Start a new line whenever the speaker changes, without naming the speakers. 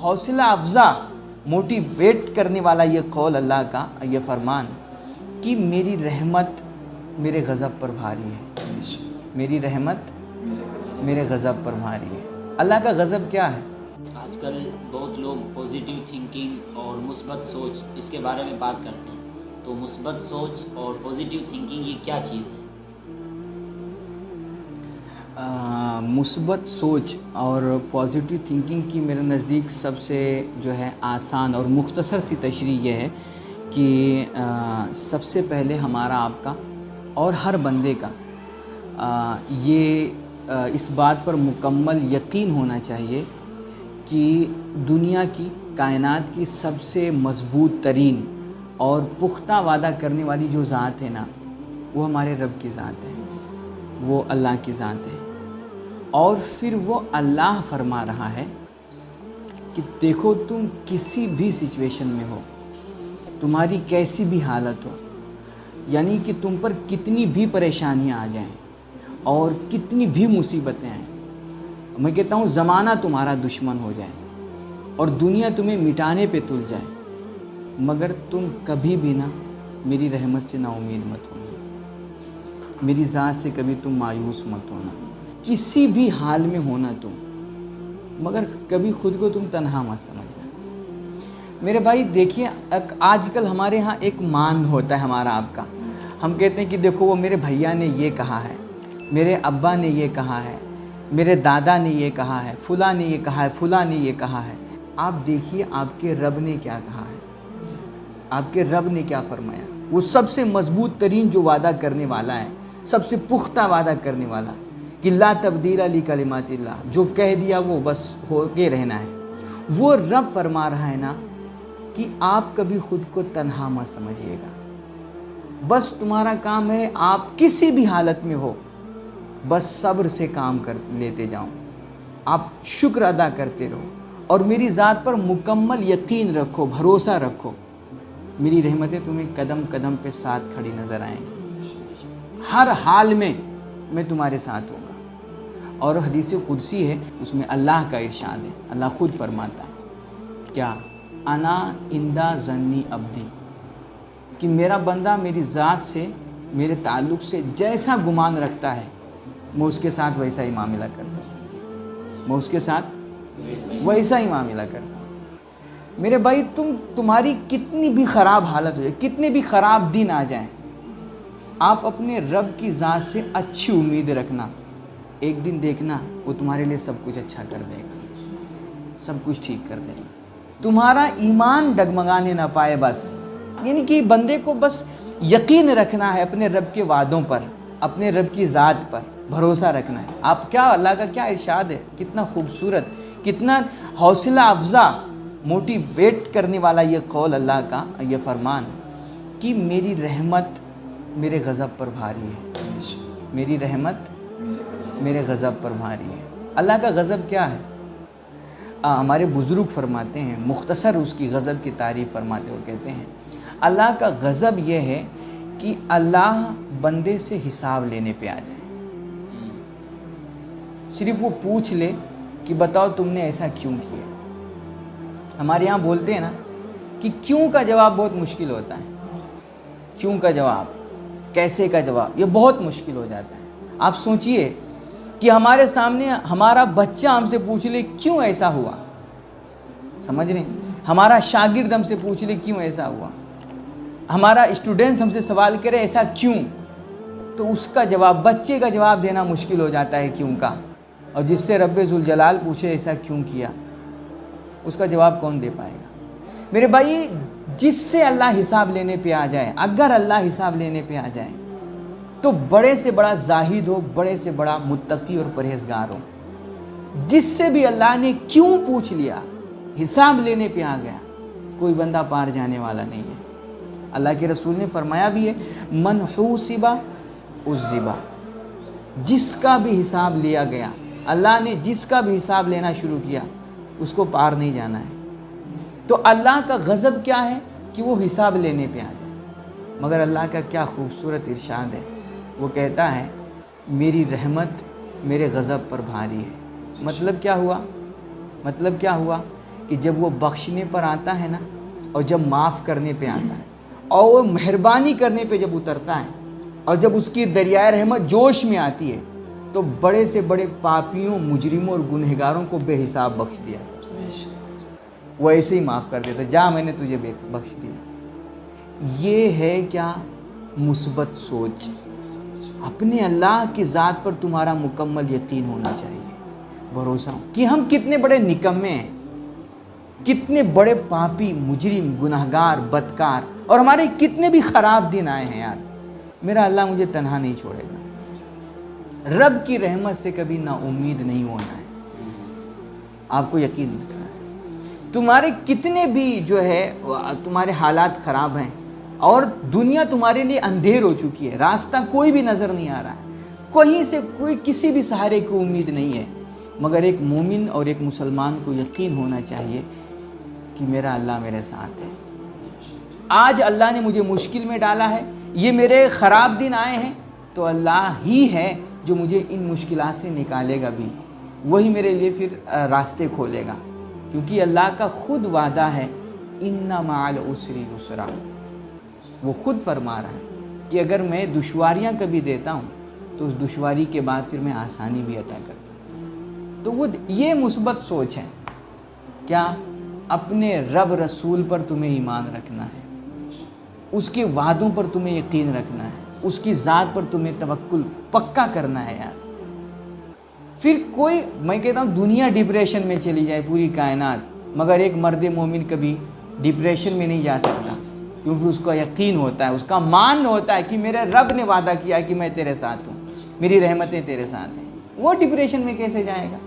حوصلہ افزا موٹیویٹ کرنے والا یہ قول اللہ کا، یہ فرمان کہ میری رحمت میرے غضب پر بھاری ہے، میری رحمت میرے غضب پر بھاری ہے۔ اللہ کا غضب کیا ہے؟
آج کل بہت لوگ پازیٹیو تھنکنگ اور مثبت سوچ اس کے بارے میں بات کرتے ہیں، تو مثبت سوچ اور پازیٹیو تھنکنگ یہ کیا چیز ہے؟
مثبت سوچ اور پازیٹیو تھنکنگ کی میرے نزدیک سب سے جو ہے آسان اور مختصر سی تشریح یہ ہے کہ سب سے پہلے ہمارا آپ کا اور ہر بندے کا یہ اس بات پر مکمل یقین ہونا چاہیے کہ دنیا کی، کائنات کی سب سے مضبوط ترین اور پختہ وعدہ کرنے والی جو ذات ہے نا، وہ ہمارے رب کی ذات ہے، وہ اللہ کی ذات ہے۔ اور پھر وہ اللہ فرما رہا ہے کہ دیکھو تم کسی بھی سچویشن میں ہو، تمہاری کیسی بھی حالت ہو، یعنی کہ تم پر کتنی بھی پریشانیاں آ جائیں اور کتنی بھی مصیبتیں آئیں، میں کہتا ہوں زمانہ تمہارا دشمن ہو جائے اور دنیا تمہیں مٹانے پہ تل جائے، مگر تم کبھی بھی نہ میری رحمت سے نا امید مت ہونا، میری ذات سے کبھی تم مایوس مت ہونا، کسی بھی حال میں ہونا تم، مگر کبھی خود کو تم تنہا مت سمجھنا۔ میرے بھائی دیکھیے، آج کل ہمارے ہاں ایک مان ہوتا ہے ہمارا آپ کا، ہم کہتے ہیں کہ دیکھو وہ میرے بھیا نے یہ کہا ہے، میرے ابا نے یہ کہا ہے، میرے دادا نے یہ کہا ہے، فلاں نے یہ کہا ہے، فلاں نے یہ کہا ہے۔ آپ دیکھیے آپ کے رب نے کیا کہا ہے، آپ کے رب نے کیا فرمایا۔ وہ سب سے مضبوط ترین جو وعدہ کرنے والا ہے، سب سے پختہ وعدہ کرنے والا کہ لا تبدیل لکلمات اللہ، جو کہہ دیا وہ بس ہو کے رہنا ہے، وہ رب فرما رہا ہے نا کہ آپ کبھی خود کو تنہا مت سمجھیے گا، بس تمہارا کام ہے آپ کسی بھی حالت میں ہو بس صبر سے کام کر لیتے جاؤ، آپ شکر ادا کرتے رہو اور میری ذات پر مکمل یقین رکھو، بھروسہ رکھو، میری رحمتیں تمہیں قدم قدم پہ ساتھ کھڑی نظر آئیں گی، ہر حال میں میں تمہارے ساتھ ہوں گا۔ اور حدیث قدسی ہے، اس میں اللہ کا ارشاد ہے، اللہ خود فرماتا ہے کیا، انا عند ظنی عبدی، کہ میرا بندہ میری ذات سے، میرے تعلق سے جیسا گمان رکھتا ہے میں اس کے ساتھ ویسا ہی معاملہ کرتا ہوں، میں اس کے ساتھ ویسا ہی معاملہ کرتا ہوں۔ میرے بھائی تمہاری کتنی بھی خراب حالت ہو جائے، کتنے بھی خراب دن آ جائیں، آپ اپنے رب کی ذات سے اچھی امید رکھنا، ایک دن دیکھنا وہ تمہارے لیے سب کچھ اچھا کر دے گا، سب کچھ ٹھیک کر دے گا، تمہارا ایمان ڈگمگانے نہ پائے بس۔ یعنی کہ بندے کو بس یقین رکھنا ہے اپنے رب کے وعدوں پر، اپنے رب کی ذات پر بھروسہ رکھنا ہے۔ آپ کیا، اللہ کا کیا ارشاد ہے، کتنا خوبصورت، کتنا حوصلہ افزا موٹیویٹ کرنے والا یہ قول اللہ کا، یہ فرمان کہ میری رحمت میرے غضب پر بھاری ہے، میری رحمت میرے غضب پر بھاری ہے۔ اللہ کا غضب کیا ہے؟ ہمارے بزرگ فرماتے ہیں، مختصر اس کی غضب کی تعریف فرماتے ہوئے کہتے ہیں، اللہ کا غضب یہ ہے کہ اللہ بندے سے حساب لینے پہ آ جائے، صرف وہ پوچھ لے کہ بتاؤ تم نے ایسا کیوں کیا۔ ہمارے یہاں بولتے ہیں نا کہ کیوں کا جواب بہت مشکل ہوتا ہے، کیوں کا جواب، کیسے کا جواب، یہ بہت مشکل ہو جاتا ہے۔ آپ سوچئے کہ ہمارے سامنے ہمارا بچہ ہم سے پوچھ لے کیوں ایسا ہوا، سمجھ رہے ہیں، ہمارا شاگرد ہم سے پوچھ لے کیوں ایسا ہوا، ہمارا اسٹوڈنٹس ہم سے سوال کرے ایسا کیوں، تو اس کا جواب، بچے کا جواب دینا مشکل ہو جاتا ہے کیوں کا، اور جس سے رب ذوالجلال پوچھے ایسا کیوں کیا، اس کا جواب کون دے پائے گا۔ میرے بھائی جس سے اللہ حساب لینے پہ آ جائے، اگر اللہ حساب لینے پہ آ جائے تو بڑے سے بڑا زاہد ہو، بڑے سے بڑا متقی اور پرہیزگار ہو، جس سے بھی اللہ نے کیوں پوچھ لیا، حساب لینے پہ آ گیا، کوئی بندہ پار جانے والا نہیں ہے۔ اللہ کے رسول نے فرمایا بھی ہے، من حوسب عذب، جس کا بھی حساب لیا گیا، اللہ نے جس کا بھی حساب لینا شروع کیا اس کو پار نہیں جانا ہے۔ تو اللہ کا غضب کیا ہے کہ وہ حساب لینے پہ آ جائے، مگر اللہ کا کیا خوبصورت ارشاد ہے، وہ کہتا ہے میری رحمت میرے غضب پر بھاری ہے۔ مطلب کیا ہوا؟ مطلب کیا ہوا کہ جب وہ بخشنے پر آتا ہے نا، اور جب معاف کرنے پہ آتا ہے، اور وہ مہربانی کرنے پہ جب اترتا ہے، اور جب اس کی دریائے رحمت جوش میں آتی ہے، تو بڑے سے بڑے پاپیوں، مجرموں اور گنہگاروں کو بے حساب بخش دیا، وہ ایسے ہی معاف کر دیتا، جا میں نے تجھے بخش دیا۔ یہ ہے کیا؟ مثبت سوچ۔ اپنے اللہ کی ذات پر تمہارا مکمل یقین ہونا چاہیے، بھروسہ کہ ہم کتنے بڑے نکمے ہیں، کتنے بڑے پاپی، مجرم، گناہگار، بدکار، اور ہمارے کتنے بھی خراب دن آئے ہیں یار، میرا اللہ مجھے تنہا نہیں چھوڑے گا۔ رب کی رحمت سے کبھی نا امید نہیں ہونا ہے، آپ کو یقین رکھنا ہے۔ تمہارے کتنے بھی جو ہے تمہارے حالات خراب ہیں، اور دنیا تمہارے لیے اندھیر ہو چکی ہے، راستہ کوئی بھی نظر نہیں آ رہا ہے، کہیں سے کوئی کسی بھی سہارے کی امید نہیں ہے، مگر ایک مومن اور ایک مسلمان کو یقین ہونا چاہیے کہ میرا اللہ میرے ساتھ ہے۔ آج اللہ نے مجھے مشکل میں ڈالا ہے، یہ میرے خراب دن آئے ہیں، تو اللہ ہی ہے جو مجھے ان مشکلات سے نکالے گا بھی، وہی میرے لیے پھر راستے کھولے گا، کیونکہ اللہ کا خود وعدہ ہے، ان مع العسر یسرا، وہ خود فرما رہا ہے کہ اگر میں دشواریاں کبھی دیتا ہوں تو اس دشواری کے بعد پھر میں آسانی بھی عطا کرتا ہوں۔ تو وہ یہ مثبت سوچ ہے۔ کیا؟ اپنے رب رسول پر تمہیں ایمان رکھنا ہے، اس کے وعدوں پر تمہیں یقین رکھنا ہے، اس کی ذات پر تمہیں توکل پکا کرنا ہے یار۔ پھر کوئی، میں کہتا ہوں دنیا ڈپریشن میں چلی جائے، پوری کائنات، مگر ایک مرد مومن کبھی ڈپریشن میں نہیں جا سکتا، کیونکہ اس کا یقین ہوتا ہے، اس کا مان ہوتا ہے کہ میرے رب نے وعدہ کیا کہ میں تیرے ساتھ ہوں، میری رحمتیں تیرے ساتھ ہیں۔ وہ ڈپریشن میں کیسے جائے گا؟